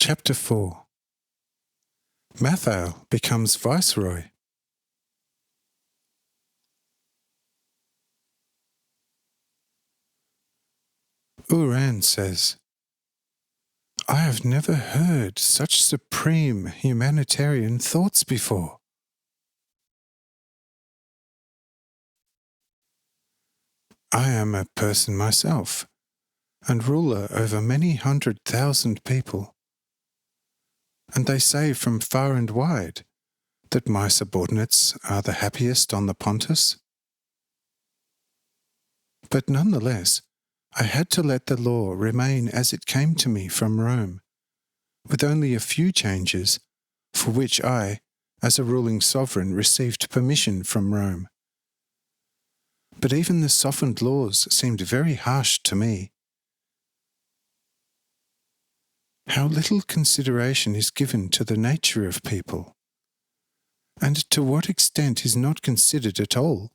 Chapter 4. Mathael becomes Viceroy. Uran says, I have never heard such supreme humanitarian thoughts before. I am a person myself, and ruler over many 100,000 people. And they say from far and wide that my subordinates are the happiest on the Pontus. But nonetheless, I had to let the law remain as it came to me from Rome, with only a few changes for which I, as a ruling sovereign, received permission from Rome. But even the softened laws seemed very harsh to me. How little consideration is given to the nature of people, and to what extent is not considered at all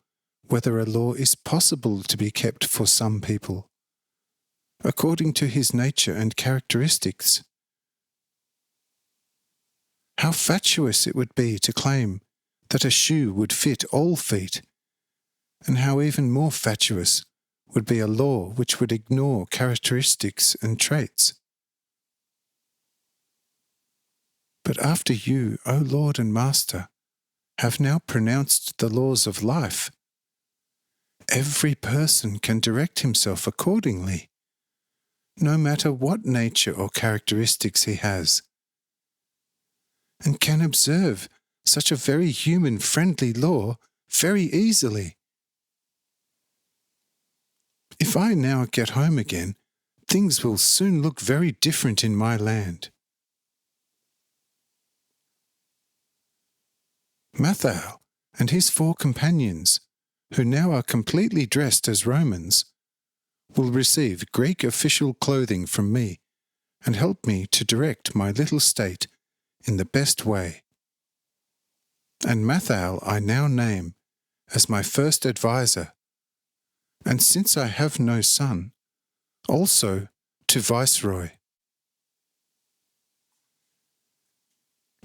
whether a law is possible to be kept for some people, according to his nature and characteristics. How fatuous it would be to claim that a shoe would fit all feet, and how even more fatuous would be a law which would ignore characteristics and traits. But after you, O Lord and Master, have now pronounced the laws of life, every person can direct himself accordingly, no matter what nature or characteristics he has, and can observe such a very human-friendly law very easily. If I now get home again, things will soon look very different in my land. Mathael and his 4 companions, who now are completely dressed as Romans, will receive Greek official clothing from me and help me to direct my little state in the best way. And Mathael I now name as my first adviser, and since I have no son, also to Viceroy.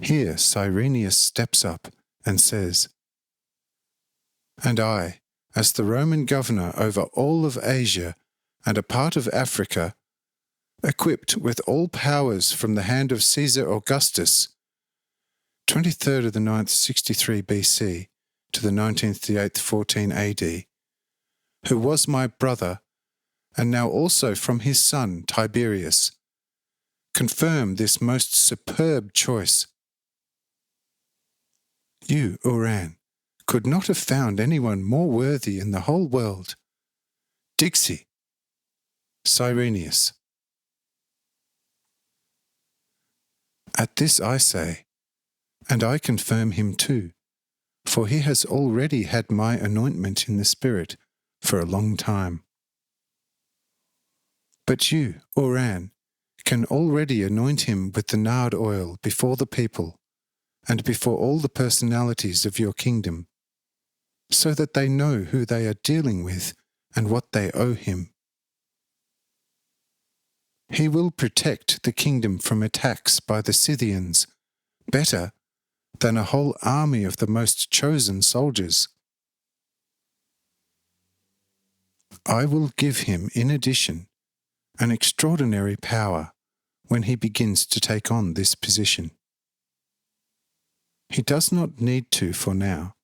Here Cyrenius steps up and says, And I, as the Roman governor over all of Asia and a part of Africa, equipped with all powers from the hand of Caesar Augustus, 23rd of the 9th 63 BC to the 19th the 8th 14 AD, who was my brother, and now also from his son Tiberius, confirm this most superb choice. You, Uran, could not have found anyone more worthy in the whole world. Dixi, Cyrenius. At this I say, and I confirm him too, for he has already had my anointment in the Spirit for a long time. But you, Uran, can already anoint him with the nard oil before the people and before all the personalities of your kingdom, so that they know who they are dealing with and what they owe him. He will protect the kingdom from attacks by the Scythians better than a whole army of the most chosen soldiers. I will give him, in addition, an extraordinary power when he begins to take on this position. He does not need to for now,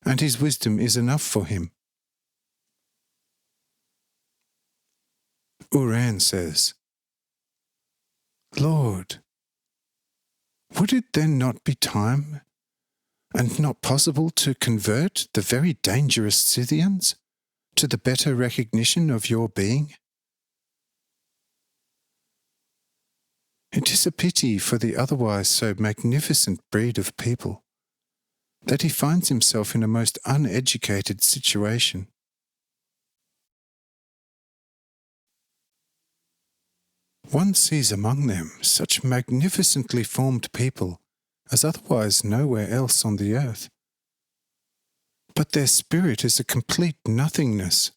and his wisdom is enough for him. Uran says, Lord, would it then not be time, and not possible to convert the very dangerous Scythians to the better recognition of your being? It is a pity for the otherwise so magnificent breed of people that he finds himself in a most uneducated situation. One sees among them such magnificently formed people as otherwise nowhere else on the earth. But their spirit is a complete nothingness.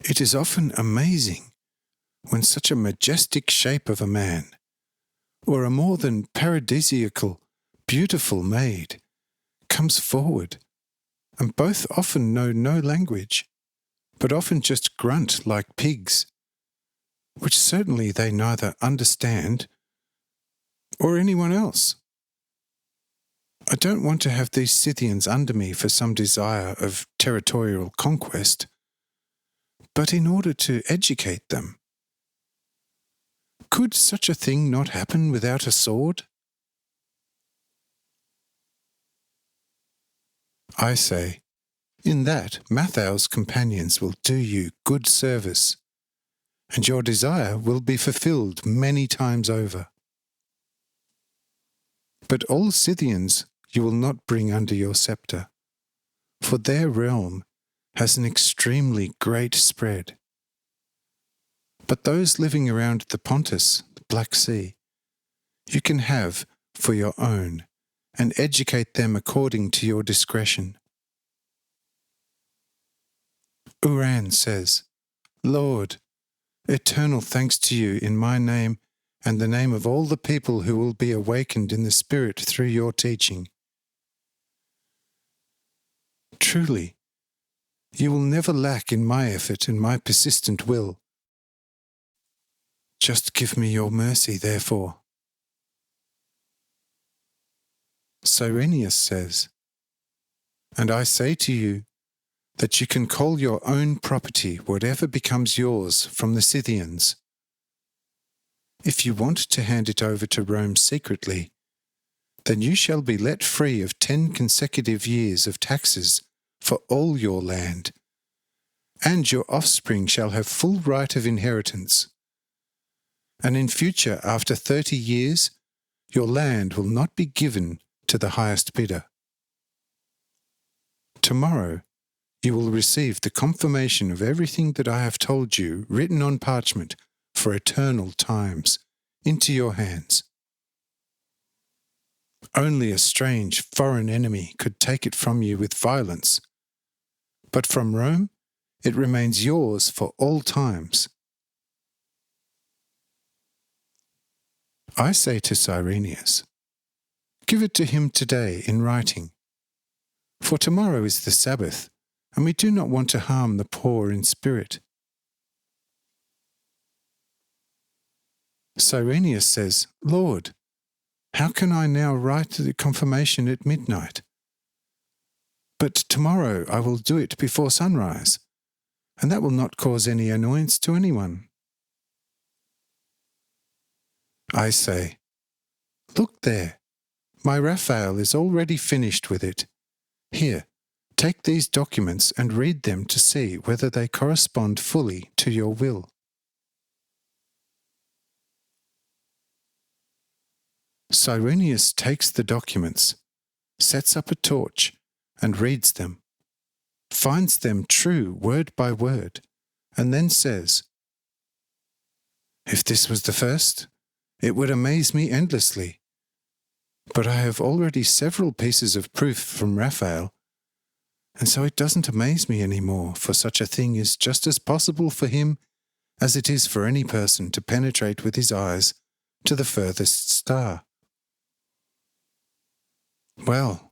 It is often amazing when such a majestic shape of a man, or a more than paradisiacal, beautiful maid, comes forward, and both often know no language, but often just grunt like pigs, which certainly they neither understand or anyone else. I don't want to have these Scythians under me for some desire of territorial conquest, but in order to educate them. Could such a thing not happen without a sword? I say, in that Matthau's companions will do you good service, and your desire will be fulfilled many times over. But all Scythians you will not bring under your sceptre, for their realm has an extremely great spread. But those living around the Pontus, the Black Sea, you can have for your own, and educate them according to your discretion. Uran says, Lord, eternal thanks to you in my name and the name of all the people who will be awakened in the Spirit through your teaching. Truly, you will never lack in my effort and my persistent will. Just give me your mercy, therefore. Cyrenius says, and I say to you that you can call your own property whatever becomes yours from the Scythians. If you want to hand it over to Rome secretly, then you shall be let free of 10 consecutive years of taxes for all your land, and your offspring shall have full right of inheritance. And in future, after 30 years, your land will not be given to the highest bidder. Tomorrow, you will receive the confirmation of everything that I have told you written on parchment for eternal times into your hands. Only a strange foreign enemy could take it from you with violence, but from Rome it remains yours for all times. I say to Cyrenius, give it to him today in writing, for tomorrow is the Sabbath, and we do not want to harm the poor in spirit. Cyrenius says, Lord, how can I now write the confirmation at midnight? But tomorrow I will do it before sunrise, and that will not cause any annoyance to anyone. I say, look there, my Raphael is already finished with it. Here, take these documents and read them to see whether they correspond fully to your will. Cyrenius takes the documents, sets up a torch, and reads them, finds them true word by word, and then says, if this was the first, it would amaze me endlessly. But I have already several pieces of proof from Raphael, and so it doesn't amaze me any more, for such a thing is just as possible for him as it is for any person to penetrate with his eyes to the furthest star. Well,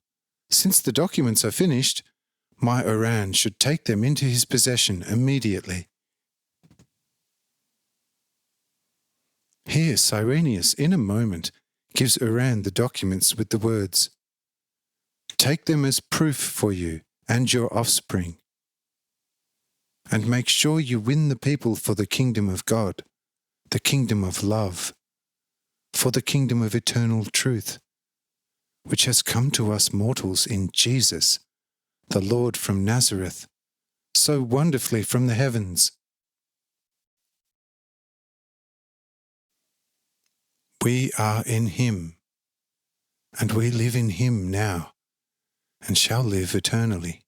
since the documents are finished, my Uran should take them into his possession immediately. Here Cyrenius, in a moment, gives Uran the documents with the words, take them as proof for you and your offspring, and make sure you win the people for the kingdom of God, the kingdom of love, for the kingdom of eternal truth, which has come to us mortals in Jesus, the Lord from Nazareth, so wonderfully from the heavens. We are in him, and we live in him now, and shall live eternally.